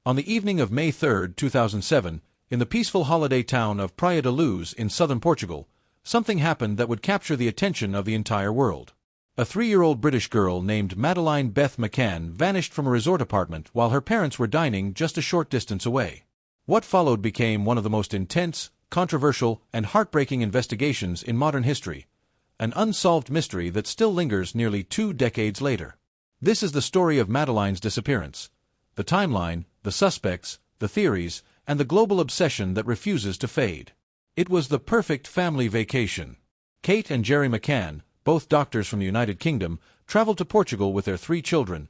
On the evening of May 3, 2007, in the peaceful holiday town of Praia da Luz in southern Portugal, something happened that would capture the attention of the entire world. A 3-year-old British girl named Madeleine McCann vanished from a resort apartment while her parents were dining just a short distance away. What followed became one of the most intense, controversial, and heartbreaking investigations in modern history, an unsolved mystery that still lingers nearly 2 decades later. This is the story of Madeleine's disappearance, the timeline, the suspects, the theories, and the global obsession that refuses to fade. It was the perfect family vacation. Kate and Gerry McCann, both doctors from the United Kingdom, traveled to Portugal with their 3 children,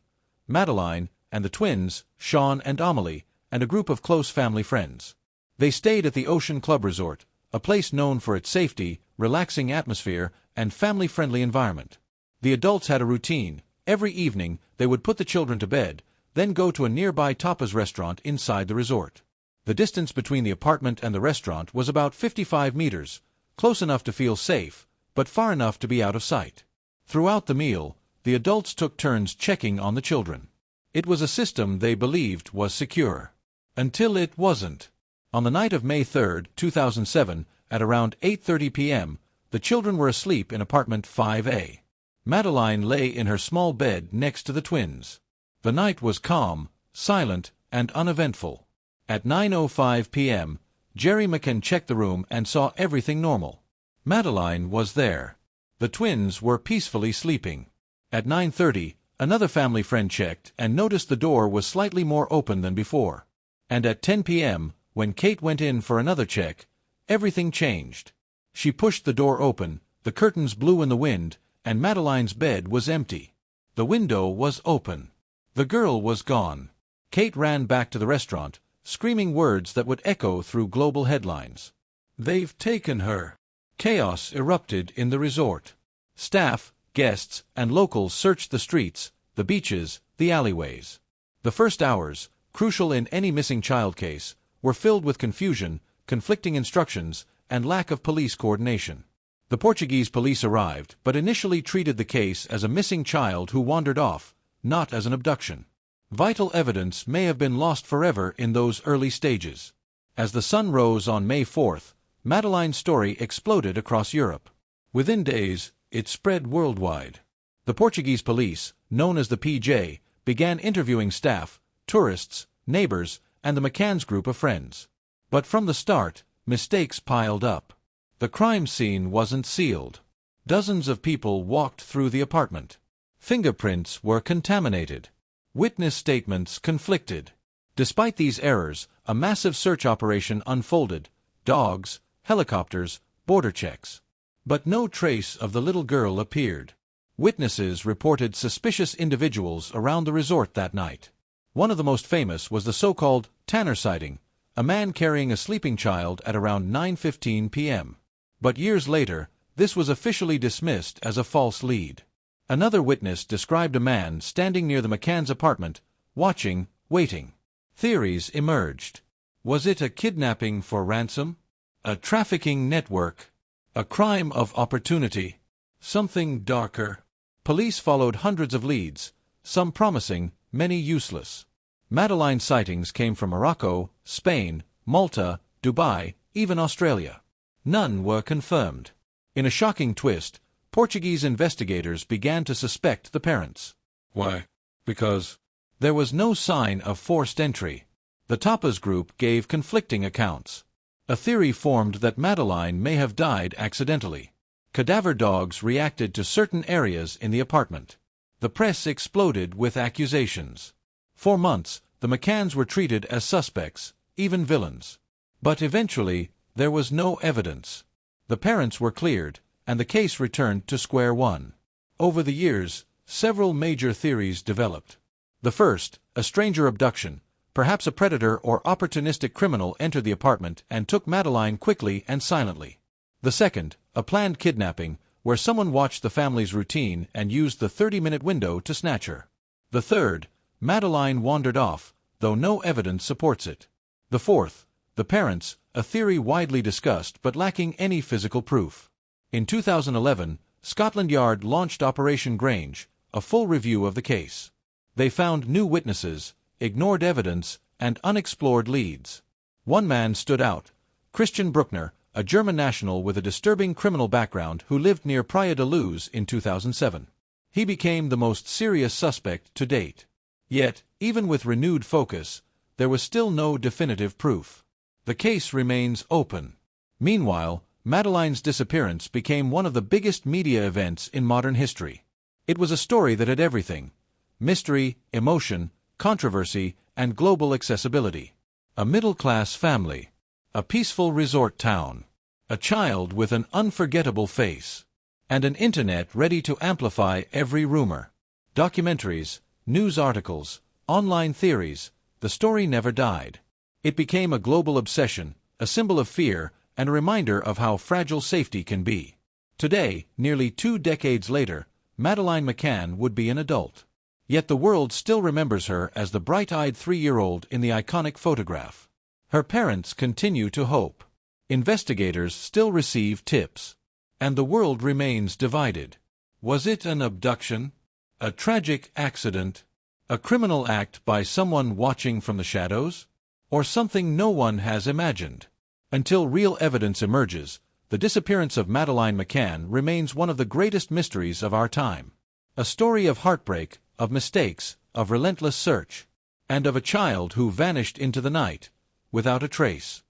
Madeleine and the twins, Sean and Amelie, and a group of close family friends. They stayed at the Ocean Club Resort, a place known for its safety, relaxing atmosphere, and family-friendly environment. The adults had a routine. Every evening, they would put the children to bed, then go to a nearby tapas restaurant inside the resort. The distance between the apartment and the restaurant was about 55 meters, close enough to feel safe, but far enough to be out of sight. Throughout the meal, the adults took turns checking on the children. It was a system they believed was secure. Until it wasn't. On the night of May 3, 2007, at around 8:30 p.m., the children were asleep in apartment 5A. Madeleine lay in her small bed next to the twins. The night was calm, silent, and uneventful. At 9:05 p.m., Gerry McCann checked the room and saw everything normal. Madeleine was there. The twins were peacefully sleeping. At 9:30, another family friend checked and noticed the door was slightly more open than before. And at 10 p.m., when Kate went in for another check, everything changed. She pushed the door open, the curtains blew in the wind, and Madeleine's bed was empty. The window was open. The girl was gone. Kate ran back to the restaurant, screaming words that would echo through global headlines. "They've taken her." Chaos erupted in the resort. Staff, guests, and locals searched the streets, the beaches, the alleyways. The first hours, crucial in any missing child case, were filled with confusion, conflicting instructions, and lack of police coordination. The Portuguese police arrived, but initially treated the case as a missing child who wandered off, not as an abduction. Vital evidence may have been lost forever in those early stages. As the sun rose on May 4th, Madeleine's story exploded across Europe. Within days, it spread worldwide. The Portuguese police, known as the PJ, began interviewing staff, tourists, neighbors, and the McCann's group of friends. But from the start, mistakes piled up. The crime scene wasn't sealed. Dozens of people walked through the apartment. Fingerprints were contaminated. Witness statements conflicted. Despite these errors, a massive search operation unfolded: dogs, helicopters, border checks. But no trace of the little girl appeared. Witnesses reported suspicious individuals around the resort that night. One of the most famous was the so-called Tanner sighting, a man carrying a sleeping child at around 9:15 p.m. But years later, this was officially dismissed as a false lead. Another witness described a man standing near the McCann's apartment, watching, waiting. Theories emerged. Was it a kidnapping for ransom? A trafficking network? A crime of opportunity? Something darker? Police followed hundreds of leads, some promising, many useless. Madeleine sightings came from Morocco, Spain, Malta, Dubai, even Australia. None were confirmed. In a shocking twist, Portuguese investigators began to suspect the parents. Why? Because there was no sign of forced entry. The tapas group gave conflicting accounts. A theory formed that Madeleine may have died accidentally. Cadaver dogs reacted to certain areas in the apartment. The press exploded with accusations. For months, the McCanns were treated as suspects, even villains. But eventually, there was no evidence. The parents were cleared, and the case returned to square one. Over the years, several major theories developed. The first, a stranger abduction. Perhaps a predator or opportunistic criminal entered the apartment and took Madeleine quickly and silently. The second, a planned kidnapping, where someone watched the family's routine and used the 30-minute window to snatch her. The third, Madeleine wandered off, though no evidence supports it. The fourth, the parents, a theory widely discussed but lacking any physical proof. In 2011, Scotland Yard launched Operation Grange, a full review of the case. They found new witnesses, ignored evidence, and unexplored leads. One man stood out: Christian Bruckner, a German national with a disturbing criminal background who lived near Praia da Luz in 2007. He became the most serious suspect to date. Yet, even with renewed focus, there was still no definitive proof. The case remains open. Meanwhile, Madeleine's disappearance became one of the biggest media events in modern history. It was a story that had everything: mystery, emotion, controversy, and global accessibility. A middle-class family. A peaceful resort town. A child with an unforgettable face. And an internet ready to amplify every rumor. Documentaries, news articles, online theories, the story never died. It became a global obsession, a symbol of fear, and a reminder of how fragile safety can be. Today, nearly 2 decades later, Madeleine McCann would be an adult. Yet the world still remembers her as the bright-eyed 3-year-old in the iconic photograph. Her parents continue to hope. Investigators still receive tips. And the world remains divided. Was it an abduction? A tragic accident? A criminal act by someone watching from the shadows? Or something no one has imagined? Until real evidence emerges, the disappearance of Madeleine McCann remains one of the greatest mysteries of our time. A story of heartbreak, of mistakes, of relentless search, and of a child who vanished into the night, without a trace.